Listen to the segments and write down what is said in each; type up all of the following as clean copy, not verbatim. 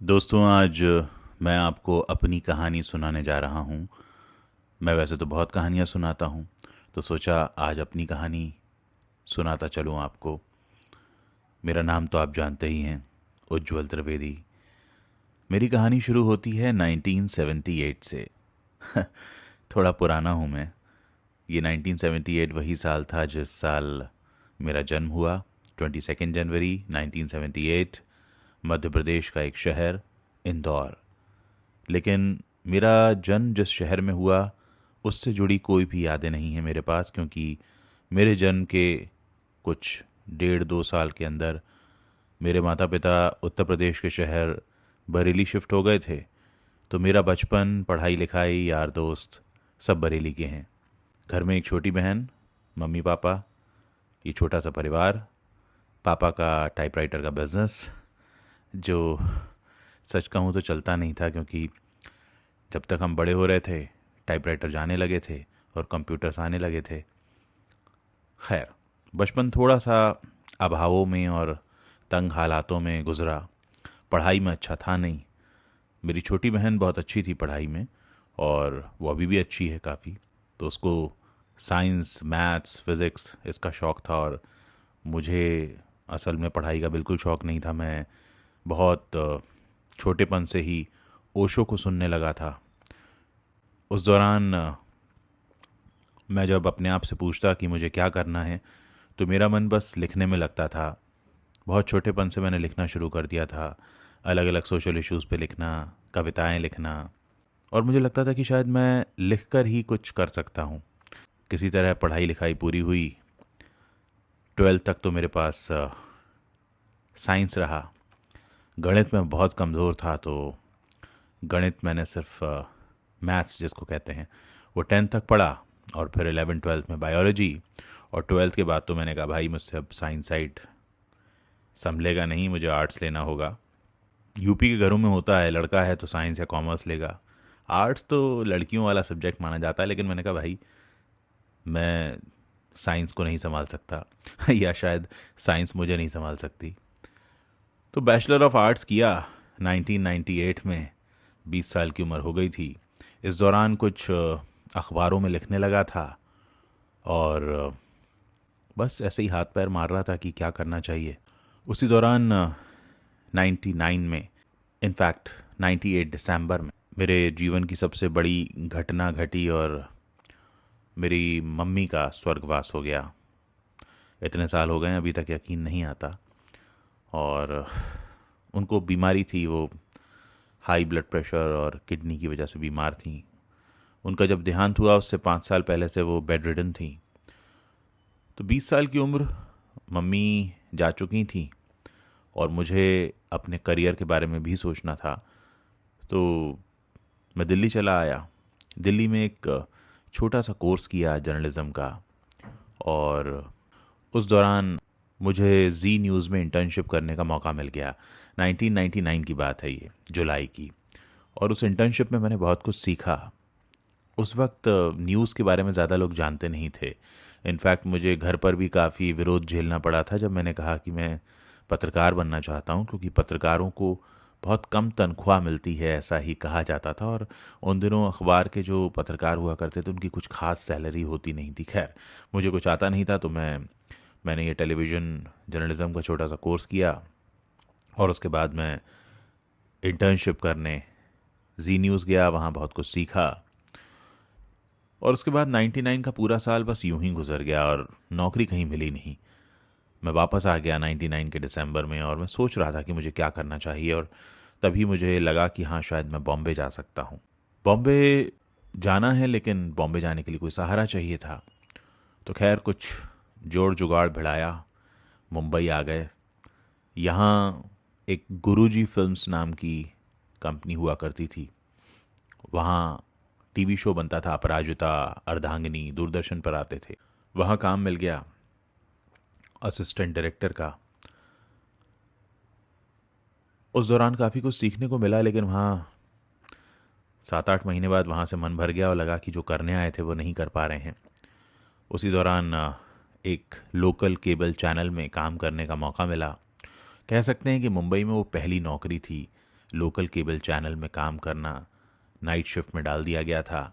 दोस्तों, आज मैं आपको अपनी कहानी सुनाने जा रहा हूँ। मैं वैसे तो बहुत कहानियाँ सुनाता हूँ, तो सोचा आज अपनी कहानी सुनाता चलूँ आपको। मेरा नाम तो आप जानते ही हैं, उज्ज्वल त्रिवेदी। मेरी कहानी शुरू होती है 1978 से। थोड़ा पुराना हूँ मैं। ये 1978 वही साल था जिस साल मेरा जन्म हुआ। 22 जनवरी 1978, मध्य प्रदेश का एक शहर, इंदौर। लेकिन मेरा जन्म जिस शहर में हुआ उससे जुड़ी कोई भी यादें नहीं हैं मेरे पास, क्योंकि मेरे जन्म के कुछ 1.5-2 साल के अंदर मेरे माता पिता उत्तर प्रदेश के शहर बरेली शिफ्ट हो गए थे। तो मेरा बचपन, पढ़ाई लिखाई, यार दोस्त सब बरेली के हैं। घर में एक छोटी बहन, मम्मी पापा, ये छोटा सा परिवार। पापा का टाइपराइटर का बिजनेस, जो सच कहूँ तो चलता नहीं था, क्योंकि जब तक हम बड़े हो रहे थे टाइपराइटर जाने लगे थे और कंप्यूटर्स आने लगे थे। खैर, बचपन थोड़ा सा अभावों में और तंग हालातों में गुजरा। पढ़ाई में अच्छा था नहीं। मेरी छोटी बहन बहुत अच्छी थी पढ़ाई में, और वो अभी भी अच्छी है काफ़ी। तो उसको साइंस, मैथ्स, फिज़िक्स इसका शौक़ था, और मुझे असल में पढ़ाई का बिल्कुल शौक़ नहीं था। मैं बहुत छोटेपन से ही ओशो को सुनने लगा था। उस दौरान मैं जब अपने आप से पूछता कि मुझे क्या करना है, तो मेरा मन बस लिखने में लगता था। बहुत छोटेपन से मैंने लिखना शुरू कर दिया था। अलग अलग सोशल इश्यूज़ पे लिखना, कविताएं लिखना, और मुझे लगता था कि शायद मैं लिख कर ही कुछ कर सकता हूँ। किसी तरह पढ़ाई लिखाई पूरी हुई। 12th तक तो मेरे पास साइंस रहा। गणित में बहुत कमज़ोर था, तो गणित मैंने सिर्फ मैथ्स जिसको कहते हैं वो 10th तक पढ़ा, और फिर 11th-12th में बायोलॉजी। और 12th के बाद तो मैंने कहा भाई मुझसे अब साइंस साइड संभलेगा नहीं, मुझे आर्ट्स लेना होगा। यूपी के घरों में होता है, लड़का है तो साइंस या कॉमर्स लेगा। आर्ट्स तो लड़कियों वाला सब्जेक्ट माना जाता है, लेकिन मैंने कहा भाई मैं साइंस को नहीं संभाल सकता या शायद साइंस मुझे नहीं संभाल सकती। तो बैचलर ऑफ आर्ट्स किया 1998 में। 20 साल की उम्र हो गई थी। इस दौरान कुछ अखबारों में लिखने लगा था, और बस ऐसे ही हाथ पैर मार रहा था कि क्या करना चाहिए। उसी दौरान 99 में, इनफैक्ट 98 दिसंबर में, मेरे जीवन की सबसे बड़ी घटना घटी, और मेरी मम्मी का स्वर्गवास हो गया। इतने साल हो गए अभी तक यकीन नहीं आता। और उनको बीमारी थी, वो हाई ब्लड प्रेशर और किडनी की वजह से बीमार थी। उनका जब देहांत हुआ उससे 5 साल पहले से वो बेड रिडन थी। तो 20 साल की उम्र, मम्मी जा चुकी थी, और मुझे अपने करियर के बारे में भी सोचना था। तो मैं दिल्ली चला आया। दिल्ली में एक छोटा सा कोर्स किया जर्नलिज़्म का, और उस दौरान मुझे जी न्यूज़ में इंटर्नशिप करने का मौका मिल गया। 1999 की बात है ये, जुलाई की। और उस इंटर्नशिप में मैंने बहुत कुछ सीखा। उस वक्त न्यूज़ के बारे में ज़्यादा लोग जानते नहीं थे। इनफैक्ट मुझे घर पर भी काफ़ी विरोध झेलना पड़ा था जब मैंने कहा कि मैं पत्रकार बनना चाहता हूँ, क्योंकि पत्रकारों को बहुत कम तनख्वाह मिलती है, ऐसा ही कहा जाता था। और उन दिनों अखबार के जो पत्रकार हुआ करते थे उनकी कुछ खास सैलरी होती नहीं थी। खैर, मुझे कुछ आता नहीं था, तो मैंने ये टेलीविज़न जर्नलिज़्म का छोटा सा कोर्स किया, और उसके बाद मैं इंटर्नशिप करने जी न्यूज़ गया। वहाँ बहुत कुछ सीखा, और उसके बाद 99 का पूरा साल बस यूं ही गुजर गया, और नौकरी कहीं मिली नहीं। मैं वापस आ गया 99 के दिसंबर में, और मैं सोच रहा था कि मुझे क्या करना चाहिए। और तभी मुझे लगा कि हाँ, शायद मैं बॉम्बे जा सकता हूँ। बॉम्बे जाना है, लेकिन बॉम्बे जाने के लिए कोई सहारा चाहिए था। तो खैर, कुछ जोड़ जुगाड़ भिड़ाया, मुंबई आ गए। यहाँ एक गुरुजी फिल्म्स नाम की कंपनी हुआ करती थी। वहाँ टीवी शो बनता था, अपराजिता, अर्धांगिनी, दूरदर्शन पर आते थे। वहाँ काम मिल गया असिस्टेंट डायरेक्टर का। उस दौरान काफ़ी कुछ सीखने को मिला, लेकिन वहाँ 7-8 महीने बाद वहाँ से मन भर गया, और लगा कि जो करने आए थे वो नहीं कर पा रहे हैं। उसी दौरान एक लोकल केबल चैनल में काम करने का मौका मिला। कह सकते हैं कि मुंबई में वो पहली नौकरी थी। लोकल केबल चैनल में काम करना नाइट शिफ्ट में डाल दिया गया था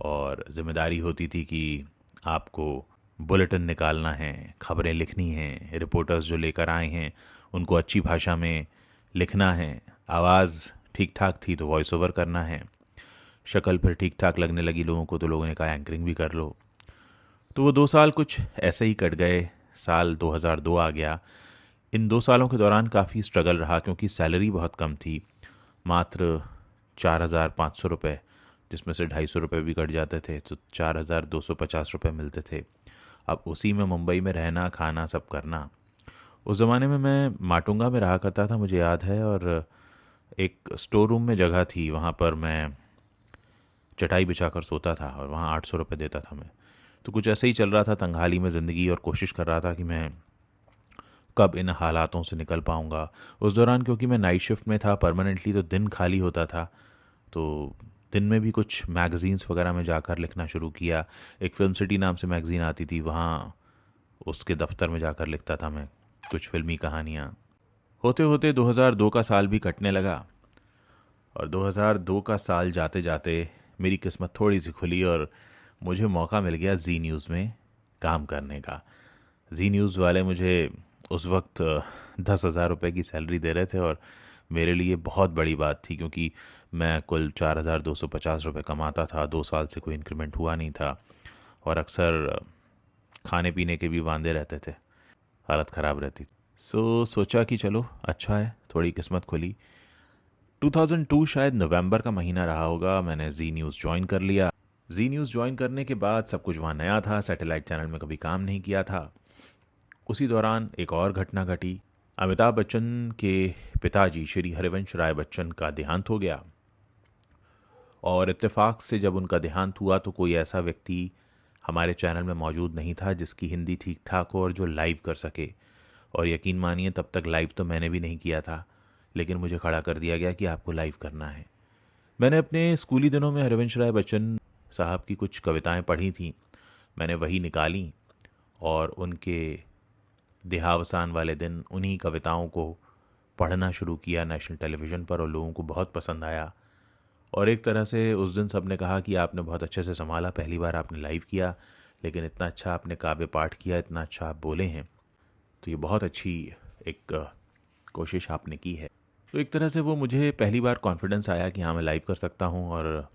और ज़िम्मेदारी होती थी कि आपको बुलेटिन निकालना है, खबरें लिखनी हैं, रिपोर्टर्स जो लेकर आए हैं उनको अच्छी भाषा में लिखना है, आवाज़ ठीक ठाक थी तो वॉइस ओवर करना है, शक्ल फिर ठीक ठाक लगने लगी लोगों को तो लोगों ने कहा एंकरिंग भी कर लो। तो वो 2 साल कुछ ऐसे ही कट गए। साल 2002 आ गया। इन 2 सालों के दौरान काफ़ी स्ट्रगल रहा क्योंकि सैलरी बहुत कम थी, मात्र 4,500 रुपये, जिसमें से 250 रुपये भी कट जाते थे तो 4,250 रुपये मिलते थे। अब उसी में मुंबई में रहना खाना सब करना। उस ज़माने में मैं माटुंगा में रहा करता था, मुझे याद है, और एक स्टोर रूम में जगह थी, वहाँ पर मैं चटाई बिछाकर सोता था और वहाँ 800 रुपये देता था मैं। तो कुछ ऐसे ही चल रहा था तंगहाली में ज़िंदगी और कोशिश कर रहा था कि मैं कब इन हालातों से निकल पाऊँगा। उस दौरान क्योंकि मैं नाइट शिफ्ट में था परमानेंटली तो दिन खाली होता था, तो दिन में भी कुछ मैगज़ीन्स वगैरह में जाकर लिखना शुरू किया। एक फिल्म सिटी नाम से मैगज़ीन आती थी, वहाँ उसके दफ्तर में जाकर लिखता था मैं कुछ फिल्मी कहानियाँ। होते होते 2002 का साल भी कटने लगा और 2002 का साल जाते जाते मेरी किस्मत थोड़ी सी खुली और मुझे मौका मिल गया जी न्यूज़ में काम करने का। जी न्यूज़ वाले मुझे उस वक्त 10,000 रुपये की सैलरी दे रहे थे और मेरे लिए बहुत बड़ी बात थी क्योंकि मैं कुल 4,250 रुपये कमाता था। 2 साल से कोई इंक्रीमेंट हुआ नहीं था और अक्सर खाने पीने के भी वांदे रहते थे, हालत ख़राब रहती। सोचा कि चलो अच्छा है, थोड़ी किस्मत खुली। 2002 शायद नवंबर का महीना रहा होगा, मैंने जी न्यूज़ ज्वाइन कर लिया। जी न्यूज़ ज्वाइन करने के बाद सब कुछ वहाँ नया था, सैटेलाइट चैनल में कभी काम नहीं किया था। उसी दौरान एक और घटना घटी। अमिताभ बच्चन के पिताजी श्री हरिवंश राय बच्चन का देहांत हो गया और इत्तेफाक से जब उनका देहांत हुआ तो कोई ऐसा व्यक्ति हमारे चैनल में मौजूद नहीं था जिसकी हिंदी ठीक ठाक हो और जो लाइव कर सके। और यकीन मानिए तब तक लाइव तो मैंने भी नहीं किया था, लेकिन मुझे खड़ा कर दिया गया कि आपको लाइव करना है। मैंने अपने स्कूली दिनों में हरिवंश राय बच्चन साहब की कुछ कविताएं पढ़ी थीं, मैंने वही निकाली और उनके देहावसान वाले दिन उन्हीं कविताओं को पढ़ना शुरू किया नेशनल टेलीविज़न पर और लोगों को बहुत पसंद आया। और एक तरह से उस दिन सब ने कहा कि आपने बहुत अच्छे से संभाला, पहली बार आपने लाइव किया, लेकिन इतना अच्छा आपने काव्य पाठ किया, इतना अच्छा आप बोले हैं, तो ये बहुत अच्छी एक कोशिश आपने की है। तो एक तरह से वो मुझे पहली बार कॉन्फिडेंस आया कि हाँ मैं लाइव कर सकता हूँ और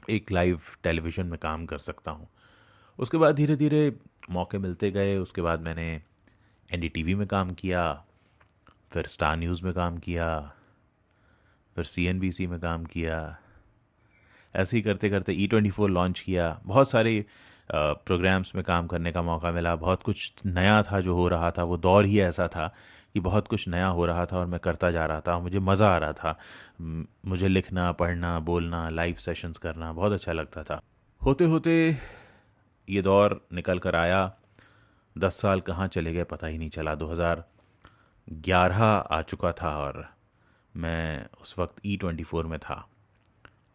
एक लाइव टेलीविज़न में काम कर सकता हूँ। उसके बाद धीरे धीरे मौके मिलते गए। उसके बाद मैंने एनडीटीवी में काम किया, फिर स्टार न्यूज़ में काम किया, फिर सीएनबीसी में काम किया। ऐसे ही करते करते E24 लॉन्च किया। बहुत सारे प्रोग्राम्स में काम करने का मौका मिला। बहुत कुछ नया था जो हो रहा था, वो दौर ही ऐसा था कि बहुत कुछ नया हो रहा था और मैं करता जा रहा था, मुझे मज़ा आ रहा था। मुझे लिखना, पढ़ना, बोलना, लाइव सेशंस करना बहुत अच्छा लगता था। होते होते ये दौर निकल कर आया। 10 साल कहाँ चले गए पता ही नहीं चला। 2011 आ चुका था और मैं उस वक्त E24 में था।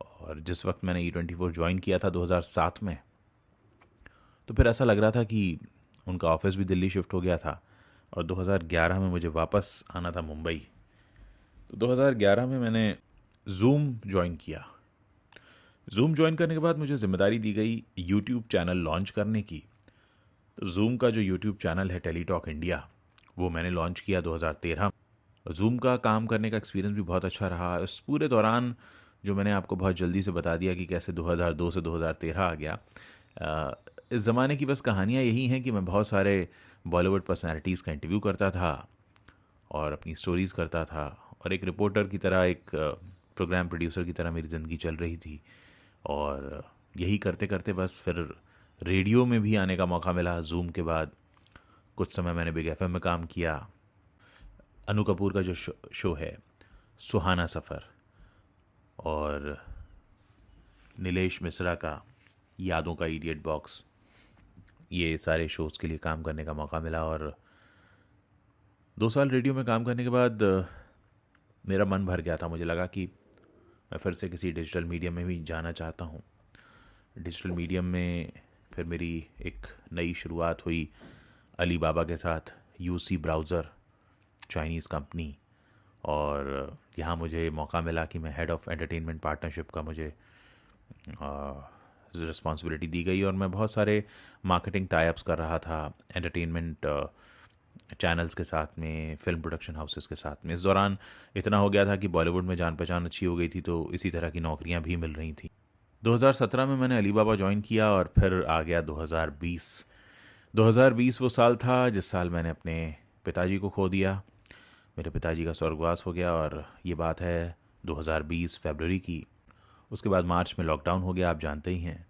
और जिस वक्त मैंने E24 ज्वाइन किया था 2007 में, तो फिर ऐसा लग रहा था कि उनका ऑफिस भी दिल्ली शिफ्ट हो गया था और 2011 में मुझे वापस आना था मुंबई। तो 2011 में मैंने जूम ज्वाइन किया। जूम ज्वाइन करने के बाद मुझे जिम्मेदारी दी गई यूट्यूब चैनल लॉन्च करने की। तो जूम का जो यूट्यूब चैनल है टेलीटॉक इंडिया, वो मैंने लॉन्च किया 2013। जूम का काम करने का एक्सपीरियंस भी बहुत अच्छा रहा। इस पूरे दौरान जो मैंने आपको बहुत जल्दी से बता दिया कि कैसे 2002 से 2013 आ गया, इस ज़माने की बस कहानियाँ यही हैं कि मैं बहुत सारे बॉलीवुड पर्सनालिटीज़ का इंटरव्यू करता था और अपनी स्टोरीज़ करता था और एक रिपोर्टर की तरह, एक प्रोग्राम प्रोड्यूसर की तरह मेरी ज़िंदगी चल रही थी। और यही करते करते बस फिर रेडियो में भी आने का मौका मिला जूम के बाद। कुछ समय मैंने बिग एफएम में काम किया। अनु कपूर का जो शो है सुहाना सफ़र और नीलेश मिश्रा का यादों का इडियट बॉक्स, ये सारे शोज़ के लिए काम करने का मौका मिला। और 2 साल रेडियो में काम करने के बाद मेरा मन भर गया था। मुझे लगा कि मैं फिर से किसी डिजिटल मीडियम में भी जाना चाहता हूँ। डिजिटल मीडियम में फिर मेरी एक नई शुरुआत हुई अली बाबा के साथ, यूसी ब्राउज़र, चाइनीज़ कंपनी। और यहाँ मुझे मौका मिला कि मैं हेड ऑफ़ एंटरटेनमेंट पार्टनरशिप का मुझे रिस्पॉन्सिबिलिटी दी गई और मैं बहुत सारे मार्केटिंग टाइप्स कर रहा था एंटरटेनमेंट चैनल्स के साथ में, फिल्म प्रोडक्शन हाउसेस के साथ में। इस दौरान इतना हो गया था कि बॉलीवुड में जान पहचान अच्छी हो गई थी, तो इसी तरह की नौकरियां भी मिल रही थी। 2017 में मैंने अली बाबा ज्वाइन किया और फिर आ गया 2020। 2020 वो साल था जिस साल मैंने अपने पिताजी को खो दिया। मेरे पिताजी का स्वर्गवास हो गया और ये बात है 2020 फरवरी की। उसके बाद मार्च में लॉकडाउन हो गया, आप जानते ही हैं,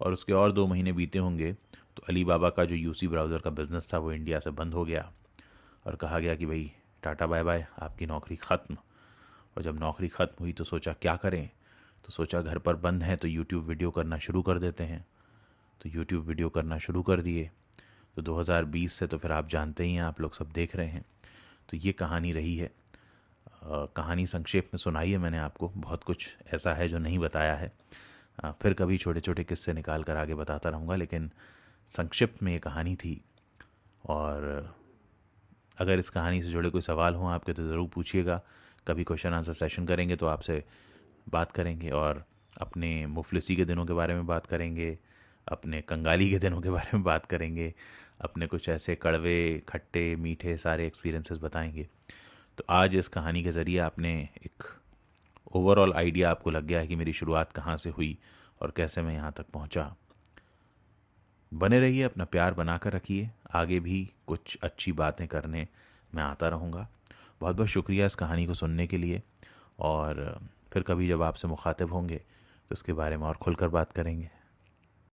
और उसके और 2 महीने बीते होंगे तो अली बाबा का जो यूसी ब्राउज़र का बिज़नेस था वो इंडिया से बंद हो गया और कहा गया कि भाई टाटा बाय बाय, आपकी नौकरी ख़त्म। और जब नौकरी ख़त्म हुई तो सोचा क्या करें, तो सोचा घर पर बंद हैं तो यूट्यूब वीडियो करना शुरू कर देते हैं। तो यूट्यूब वीडियो करना शुरू कर दिए। तो 2020 से तो फिर आप जानते ही हैं, आप लोग सब देख रहे हैं। तो ये कहानी रही है। कहानी संक्षेप में सुनाई है मैंने आपको, बहुत कुछ ऐसा है जो नहीं बताया है। फिर कभी छोटे छोटे किस्से निकाल कर आगे बताता रहूँगा, लेकिन संक्षिप्त में ये कहानी थी। और अगर इस कहानी से जुड़े कोई सवाल हों आपके तो ज़रूर पूछिएगा। कभी क्वेश्चन आंसर सेशन करेंगे तो आपसे बात करेंगे और अपने मुफलिसी के दिनों के बारे में बात करेंगे, अपने कंगाली के दिनों के बारे में बात करेंगे, अपने कुछ ऐसे कड़वे खट्टे मीठे सारे एक्सपीरियंसेस बताएंगे। तो आज इस कहानी के ज़रिए आपने एक ओवरऑल आइडिया आपको लग गया है कि मेरी शुरुआत कहाँ से हुई और कैसे मैं यहाँ तक पहुँचा। बने रहिए, अपना प्यार बनाकर रखिए, आगे भी कुछ अच्छी बातें करने मैं आता रहूँगा। बहुत बहुत शुक्रिया इस कहानी को सुनने के लिए, और फिर कभी जब आपसे मुखातिब होंगे तो इसके बारे में और खुलकर बात करेंगे।